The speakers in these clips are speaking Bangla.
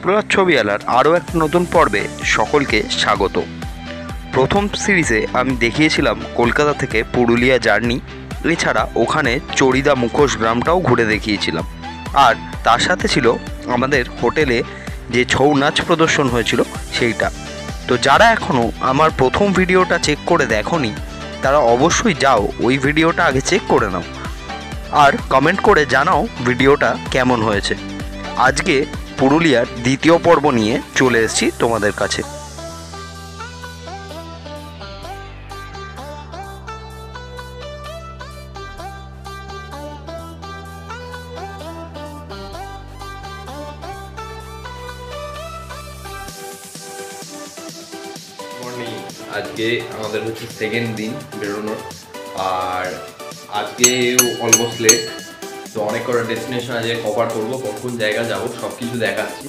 এক্সপ্লোরার ছবি আলার আরও একটা নতুন পর্বে সকলকে স্বাগত। প্রথম সিরিজে আমি দেখিয়েছিলাম কলকাতা থেকে পুরুলিয়া জার্নি, এছাড়া ওখানে চড়িদা মুখোশ গ্রামটাও ঘুরে দেখিয়েছিলাম। আর তার সাথে ছিল আমাদের হোটেলে যে ছৌ নাচ প্রদর্শন হয়েছিল সেইটা। তো যারা এখনও আমার প্রথম ভিডিওটা চেক করে দেখোনি তারা অবশ্যই যাও, ওই ভিডিওটা আগে চেক করে নাও আর কমেন্ট করে জানাও ভিডিওটা কেমন হয়েছে। আজকে পুরুলিয়ার দ্বিতীয় পর্ব নিয়ে চলে এসেছি তোমাদের কাছে। আজকে আমাদের হচ্ছে সেকেন্ড দিন বেরোনোর, আর আজকে অলমোস্ট লেট। তো অনেক কটা ডেস্টিনেশন আজকে কভার করবো, কোন কোন জায়গা যাবো সব কিছু দেখাচ্ছি।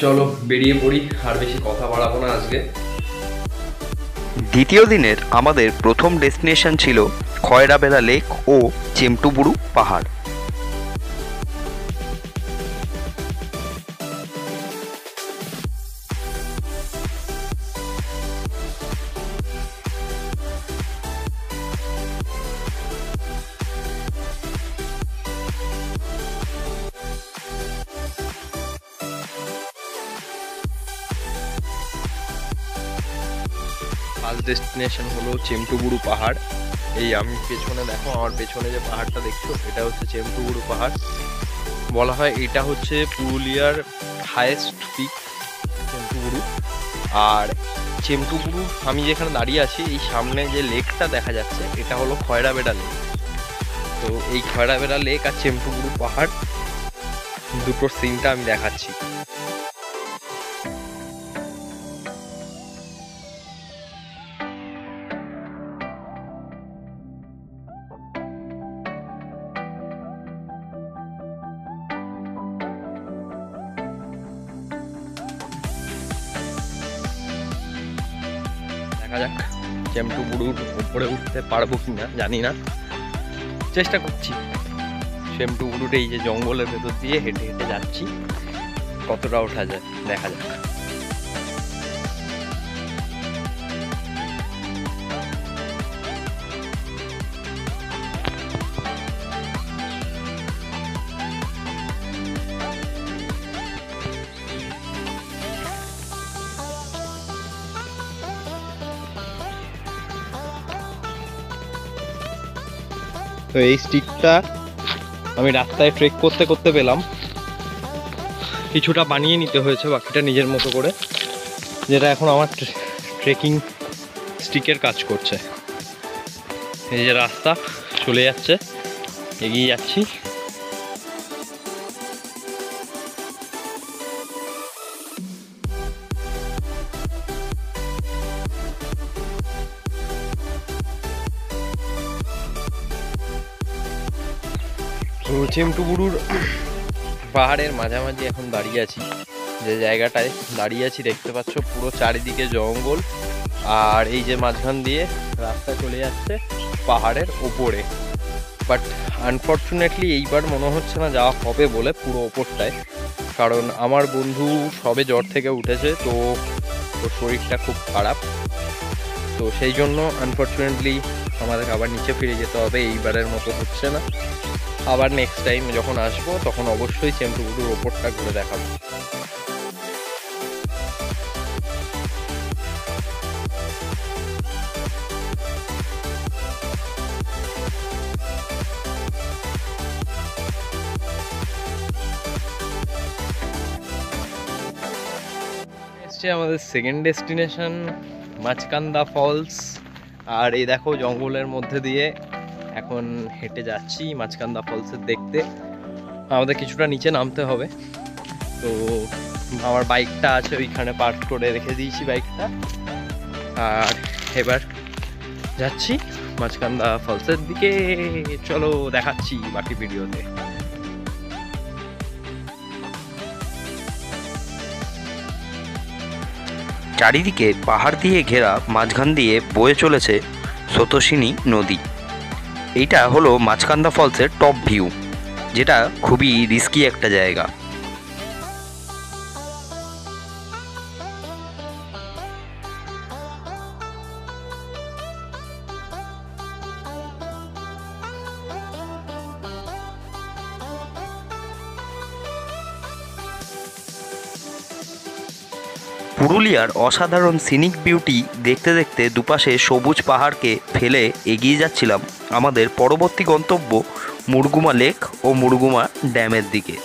চলো বেরিয়ে পড়ি, আর বেশি কথা বাড়াবো না আজকে। দ্বিতীয় দিনের আমাদের প্রথম ডেস্টিনেশন ছিল খয়রাবেড়া লেক ও চেমটুবুরু পাহাড়। ফার্স্ট ডেস্টিনেশন হলো চেমটুবুরু পাহাড়। এই আমি পেছনে দেখো, আমার পেছনে যে পাহাড়টা দেখছো এটা হচ্ছে চেমটুবুরু পাহাড়। বলা হয় এটা হচ্ছে পুরুলিয়ার হায়েস্ট পিক চেমটুবুরু। আর চেমটুবুরু আমি যেখানে দাঁড়িয়ে আছি এই সামনে যে লেকটা দেখা যাচ্ছে এটা হলো খয়রাবেড়া লেক। তো এই খয়রাবেড়া লেক আর চেমটুবুরু পাহাড় দুটোর সিনটা আমি দেখাচ্ছি। দেখা যাক চেমটুবুরুর উপরে উঠতে পারবো কিনা জানি না, চেষ্টা করছি। চেমটুবুরুর এই যে জঙ্গলের ভেতর দিয়ে হেঁটে হেঁটে যাচ্ছি, কতটা ওঠা যায় দেখা যাক। তো এই স্টিকটা আমি রাস্তায় ট্রেক করতে করতে পেলাম, কিছুটা বানিয়ে নিতে হয়েছে, বাকিটা নিজের মতো করে, যেটা এখন আমার ট্রেকিং স্টিকের কাজ করছে। এই যে রাস্তা চলে যাচ্ছে, এগিয়ে যাচ্ছি। তো চেমটুবুরুর পাহাড়ের মাঝামাঝি এখন দাঁড়িয়ে আছি। যে জায়গাটায় দাঁড়িয়ে আছি দেখতে পাচ্ছ পুরো চারিদিকে জঙ্গল, আর এই যে মাঝখান দিয়ে রাস্তা চলে যাচ্ছে পাহাড়ের ওপরে। বাট আনফর্চুনেটলি এইবার মনে হচ্ছে না যাওয়া হবে বলে পুরো ওপরটায়, কারণ আমার বন্ধু সবে জ্বর থেকে উঠেছে, তো ওর শরীরটা খুব খারাপ। তো সেই জন্য আনফর্চুনেটলি আমাদের আবার নিচে ফিরে যেতে হবে, এইবারের মতো হচ্ছে না। আবার নেক্সট টাইম যখন আসবো তখন অবশ্যই চেমটুবুরুর ওপরটা ঘুরে দেখাবো। আমাদের সেকেন্ড ডেস্টিনেশন মাছকান্দা ফলস। আর এই দেখো জঙ্গলের মধ্যে দিয়ে এখন হেঁটে যাচ্ছি মাছকান্দা ফলসের দেখতে। আমাদের কিছুটা নিচে নামতে হবে, তো আমার বাইকটা আছে ওইখানে পার্ক করে রেখে দিয়েছি বাইকটা, আর এবার যাচ্ছি মাছকান্দা ফলসের দিকে। চলো দেখাচ্ছি বাকি ভিডিওতে। চারিদিকে পাহাড় দিয়ে ঘেরা, মাঝখান দিয়ে বয়ে চলেছে স্রোতস্বিনী নদী। এইটা হলো মাছকান্দা ফলসের টপ ভিউ, যেটা খুবই রিস্কি একটা জায়গা। পুরুলিয়ার অসাধারণ সিনিক বিউটি দেখতে দেখতে দুপাশে সবুজ পাহাড়কে ফেলে এগিয়ে যাচ্ছিলাম আমাদের পরবর্তী গন্তব্য মুরগুমা লেক ও মুরগুমা ড্যামের দিকে।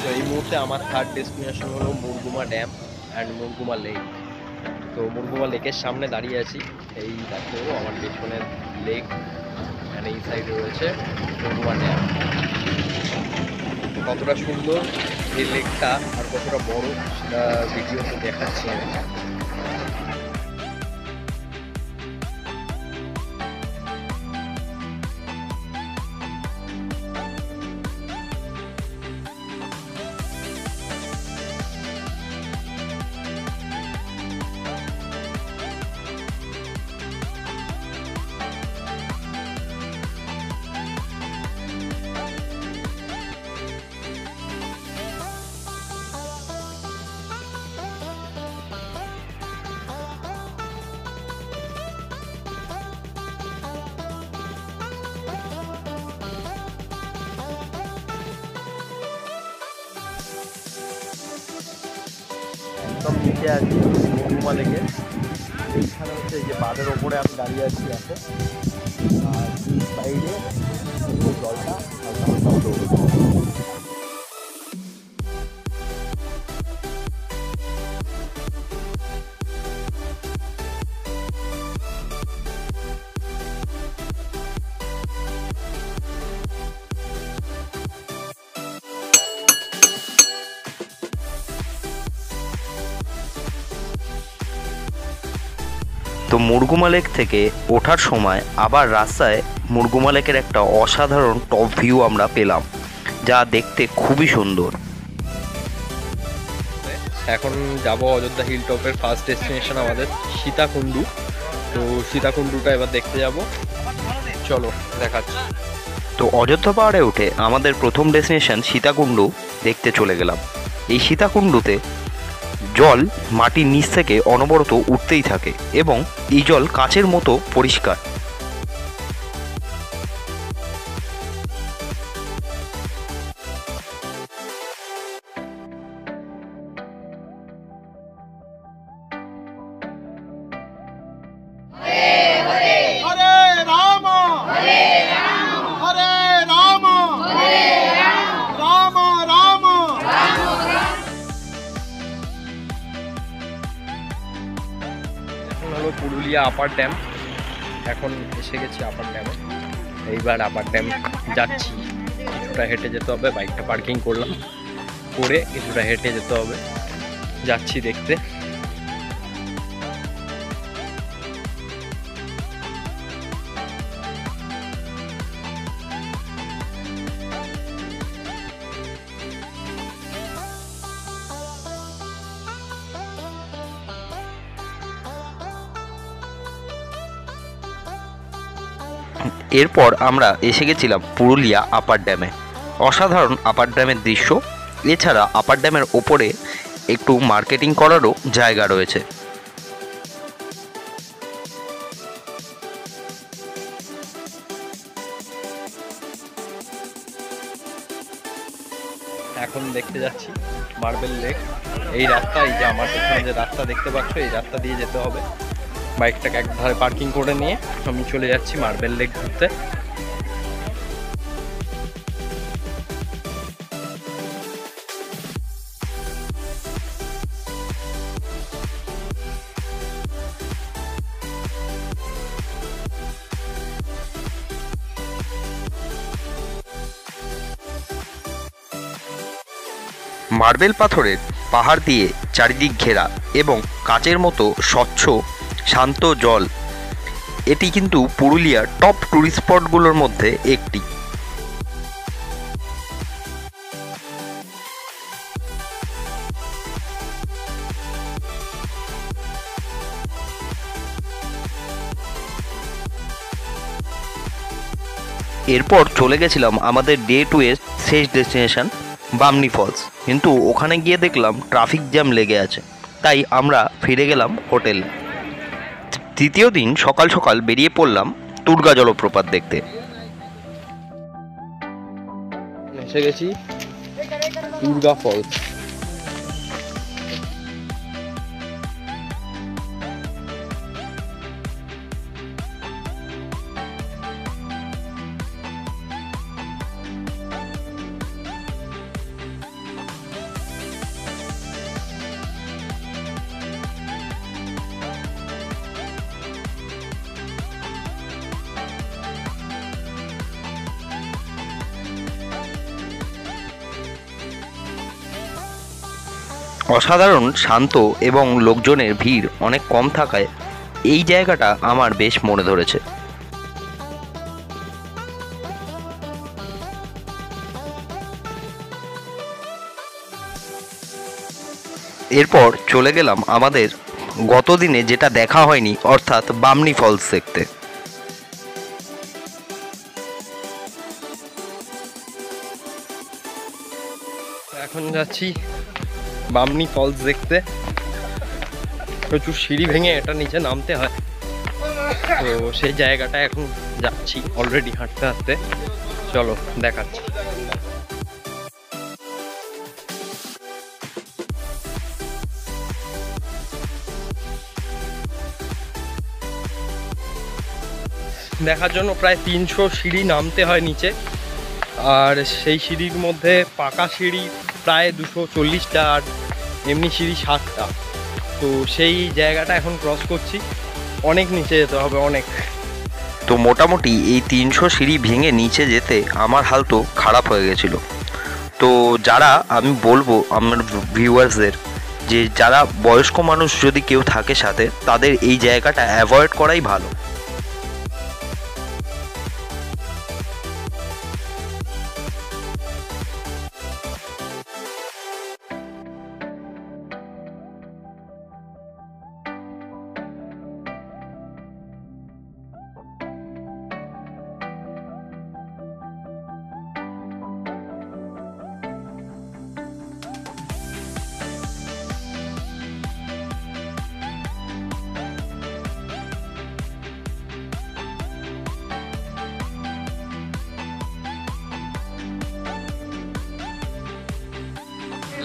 তো এই মুহূর্তে আমার থার্ড ডেস্টিনেশন হলো Murguma dam and Murguma lake. তো মুরগুমা লেকের সামনে দাঁড়িয়ে আছি। এই দেখো আমার পেছনের লেক, অ্যান্ড এই সাইডে রয়েছে মুরগুমা ড্যাম। কতটা সুন্দর এই লেকটা আর কতটা বড় সেটা ভিডিওতে দেখাচ্ছি আমি। একদম নিচে আছি মুরগুমা লেকে। এইখানে হচ্ছে এই যে বাঁধের ওপরে আমি দাঁড়িয়ে আছি এখন, আর এই সাইডে জলটা হালকা হালকা উঠে। তো মুরগুমা লেক থেকে ওঠার সময় আবার রাস্তায় মুরগুমা লেকের একটা অসাধারণ টপ ভিউ আমরা পেলাম, যা দেখতে খুবই সুন্দর। এখন যাব অযোধ্যা হিল টপের ফার্স্ট ডেস্টিনেশন আমাদের সীতাকুণ্ডু। তো সীতাকুণ্ডুটা এবার দেখতে যাব, চলো দেখাচ্ছি। তো অযোধ্যা পাহাড়ে উঠে আমাদের প্রথম ডেস্টিনেশন সীতাকুণ্ডু দেখতে চলে গেলাম। এই সীতাকুণ্ডুতে জল মাটির নিচ থেকে অনবরত উঠতেই থাকে এবং এই জল কাঁচের মতো পরিষ্কার। পুরুলিয়া আপার ড্যাম, এখন এসে গেছি আপার ড্যামে। এইবার আপার ড্যাম যাচ্ছি, কিছুটা হেঁটে যেতে হবে, বাইকটা পার্কিং করলাম, করে কিছুটা হেঁটে যেতে হবে, যাচ্ছি দেখতে। এরপর আমরা এসে গেছিলাম পুরুলিয়া আপার ড্যামে। অসাধারণ আপার ড্যামের দৃশ্য, এছাড়া আপার ড্যামের ওপরে একটু মার্কেটিং করারও জায়গা রয়েছে। এখন দেখতে যাচ্ছি মার্বেল লেক। এই রাস্তা, এই যে আমার পেছনে যে রাস্তা দেখতে পাচ্ছ, এই রাস্তা দিয়ে যেতে হবে। বাইকটাকে একধারে পার্কিং করে নিয়ে আমি চলে যাচ্ছি মার্বেল লেক ঘুরতে। মার্বেল পাথরের পাহাড় দিয়ে চারিদিক ঘেরা এবং কাচের মতো স্বচ্ছ শান্ত জল, এটি কিন্তু পুরুলিয়ার টপ ট্যুরিস্ট স্পটগুলোর মধ্যে একটি। এরপর চলে গেছিলাম আমাদের ডে 2 এর শেষ ডেস্টিনেশন বামনি ফলস, কিন্তু ওখানে গিয়ে দেখলাম ট্রাফিক জ্যাম লেগে আছে, তাই আমরা ফিরে গেলাম হোটেলে। তৃতীয় দিন সকাল সকাল বেরিয়ে পড়লাম তুর্গা জলপ্রপাত দেখতে। এসে গেছি তুর্গা ফলস। অসাধারণ শান্ত এবং লোকজনের ভিড় অনেক কম থাকায় এই জায়গাটা আমার বেশ মনে ধরেছে। এরপর চলে গেলাম আমাদের গতদিনে যেটা দেখা হয়নি, অর্থাৎ বামনি ফলস দেখতে। এখন যাচ্ছি বামনি ফলস দেখতে। প্রচুর সিঁড়ি ভেঙে এটা নিচে নামতে হয়, তো সেই জায়গাটা এখন যাচ্ছি অলরেডি হাঁটতে হাঁটতে। চলো দেখাচ্ছি। দেখার জন্য প্রায় 300 সিঁড়ি নামতে হয় নিচে, আর সেই সিঁড়ির মধ্যে পাকা সিঁড়ি প্রায় 240টা আর এমনি সিঁড়ি 7টা। তো সেই জায়গাটা এখন ক্রস করছি, অনেক নিচে যেতে হবে, অনেক। তো মোটামুটি এই 300 সিঁড়ি ভেঙে নিচে যেতে আমার হাল তো খারাপ হয়ে গেছিল। তো যারা, আমি বলবো আমার ভিউয়ার্সদের, যে যারা বয়স্ক মানুষ যদি কেউ থাকে সাথে, তাদের এই জায়গাটা অ্যাভয়েড করাই ভালো।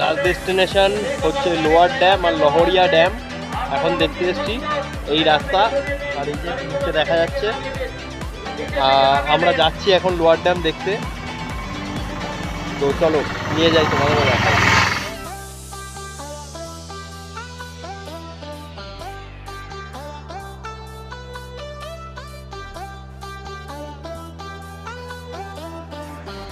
লাস্ট ডেস্টিনেশন হচ্ছে লোয়ার ড্যাম আর লহরিয়া ড্যাম। এখন দেখতে এসছি এই রাস্তা, আর এই যে নিচে দেখা যাচ্ছে। আমরা যাচ্ছি এখন লোয়ার ড্যাম দেখতে। তো চলো নিয়ে যাই, তোমাদের দেখা।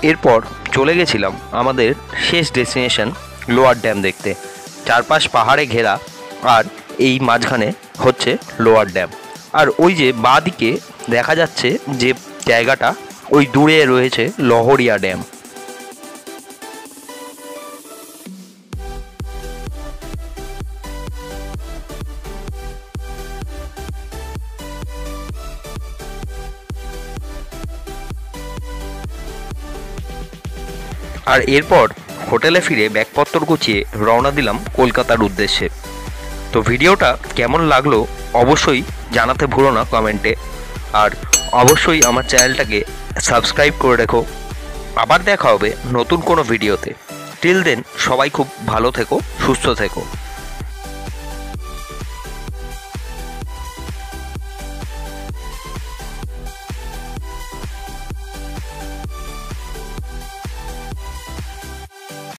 এরপর চলে গেছিলাম আমাদের শেষ ডেস্টিনেশন লোয়ার ড্যাম দেখতে। চারপাশ পাহাড়ে ঘেরা, আর এই মাঝখানে হচ্ছে লোয়ার ড্যাম। আর ওই যে বাঁ দিকে দেখা যাচ্ছে যে জায়গাটা, ওই দূরে রয়েছে লহরিয়া ড্যাম। আর এরপর হোটেলে ফিরে ব্যাগপত্র গুছিয়ে রওনা দিলাম কলকাতার উদ্দেশ্যে। তো ভিডিওটা কেমন লাগলো অবশ্যই জানাতে ভুলো না কমেন্টে, আর অবশ্যই আমার চ্যানেলটাকে সাবস্ক্রাইব করে রেখো। আবার দেখা হবে নতুন কোনো ভিডিওতে। টিল দেন সবাই খুব ভালো থেকো, সুস্থ থেকো।